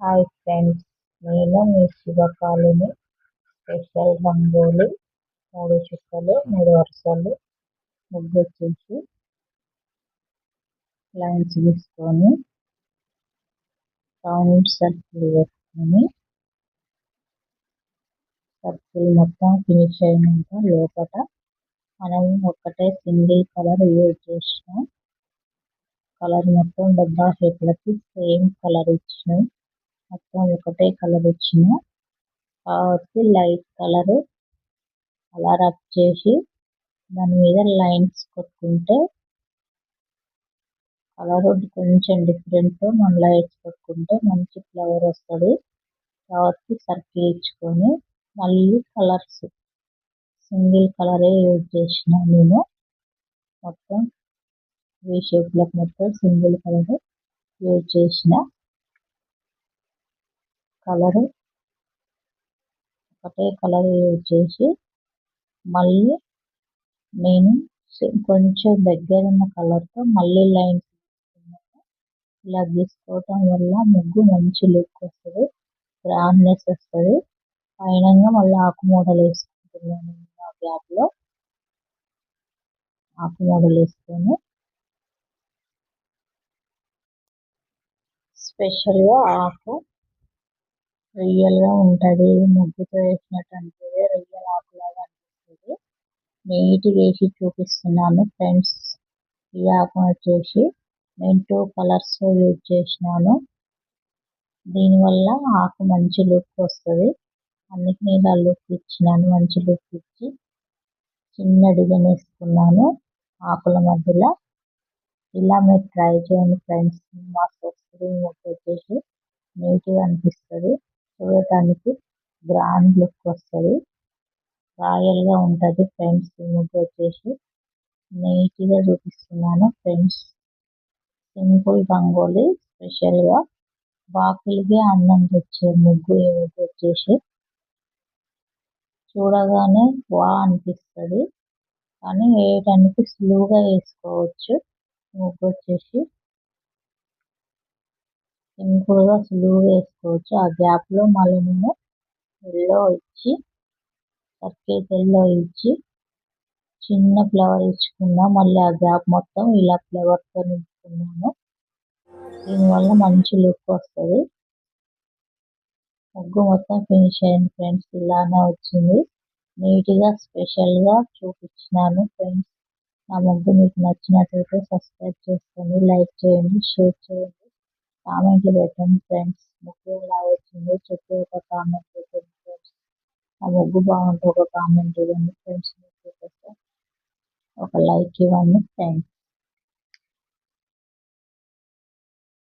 Hi friends, నేను మీ శివకాళిని. Special rangoli 3 చుక్కలు 3 వరుసలు ముగ్గు వచ్చేసి లైన్స్ గీసుకొని రౌండ్ సర్కిల్ వేసుకొని సర్కిల్ మొత్తం ఫినిష్ అయినాక లోపల మనం ఒకటే సింగిల్ కలర్ యూజ్ చేసినాం. కలర్ మొత్తం డబ్బా షేప్లకి సేమ్ కలర్ ఇచ్చినాం. మొత్తం ఒకటే కలర్ ఇచ్చిన కాబట్టి లైట్ కలర్ రబ్ చేసి దాని మీద లైన్స్ కొట్టుకుంటే కలర్ కొంచెం డిఫరెంట్ మన లైట్స్ కొట్టుకుంటే మంచి ఫ్లవర్ వస్తుంది. కాబట్టి సర్కిల్ ఇచ్చుకొని మళ్ళీ కలర్స్ సింగిల్ కలరే యూజ్ చేసిన నేను. మొత్తం వీ షేప్లకు మొత్తం సింగిల్ కలర్ యూజ్ చేసిన. కలర్ ఒకటే కలర్ యూజ్ చేసి మళ్ళీ నేను కొంచెం దగ్గర ఉన్న కలర్తో మళ్ళీ లైన్స్ ఇలా గీసుకోవటం వల్ల ముగ్గు మంచి లుక్ వస్తుంది, గ్రాండ్నెస్ వస్తుంది. పైన మళ్ళీ ఆకు మోడల్ వేసుకుంటున్నాను. ఆ గ్యాప్లో ఆకు మోడల్ వేసుకొని స్పెషల్గా ఆకు రియల్గా ఉంటుంది. ముగ్గుతో వేసినట్టు అనిపిస్తుంది, రియల్ ఆకులాగా అనిపిస్తుంది. నీట్గా వేసి చూపిస్తున్నాను ఫ్రెండ్స్. ఈ ఆకు వచ్చేసి నేను 2 కలర్స్ యూజ్ చేసినాను. దీనివల్ల ఆకు మంచి లుక్ వస్తుంది. అందుకే నేను ఆ లుక్ ఇచ్చినాను. మంచి లుక్ ఇచ్చి చిన్న డిజైన్ వేసుకున్నాను ఆకుల మధ్యలో. ఇలా మీరు ట్రై చేయండి ఫ్రెండ్స్. మస్తు వస్తుంది ముగ్గు వచ్చేసి, నీట్గా అనిపిస్తుంది. చూడటానికి గ్రాండ్ లుక్ వస్తుంది, రాయల్గా ఉంటుంది ఫ్రెండ్స్. ముగ్గు వచ్చేసి నీట్గా చూపిస్తున్నాను ఫ్రెండ్స్. సింపుల్ రంగోలి స్పెషల్గా వాకిలికి అందం తెచ్చే ముగ్గు. ఈ ముగ్గు వచ్చేసి చూడగానే అనిపిస్తుంది, కానీ వేయడానికి స్లోగా వేసుకోవచ్చు. ముగ్గు వచ్చేసి సింపుల్గా స్లోగా వేసుకోవచ్చు. ఆ గ్యాప్లో మళ్ళీ నేను ఎల్లో ఇచ్చి సర్కిల్ ఎల్లో ఇచ్చి చిన్న ఫ్లవర్ ఇచ్చుకున్నా. మళ్ళీ ఆ గ్యాప్ మొత్తం ఇలా ఫ్లవర్తో నింపుకున్నాను. దీనివల్ల మంచి లుక్ వస్తుంది. ముగ్గు మొత్తం ఫినిష్ అయింది ఫ్రెండ్స్. ఇలానే వచ్చింది. నీట్గా స్పెషల్గా చూపించినాను ఫ్రెండ్స్. నా ముగ్గు మీకు నచ్చినట్లయితే సబ్స్క్రైబ్ చేసుకోండి, లైక్ చేయండి, షేర్ చేయండి, కామెంట్లు పెట్టండి ఫ్రెండ్స్. ముగ్గు ఎలా వచ్చిందో చెప్పి ఒక కామెంట్ పెట్టండి ఫ్రెండ్స్. నా ముగ్గు బాగుంటే ఒక కామెంట్ ఇవ్వండి ఫ్రెండ్స్. ఒక లైక్ ఇవ్వండి ఫ్రెండ్స్.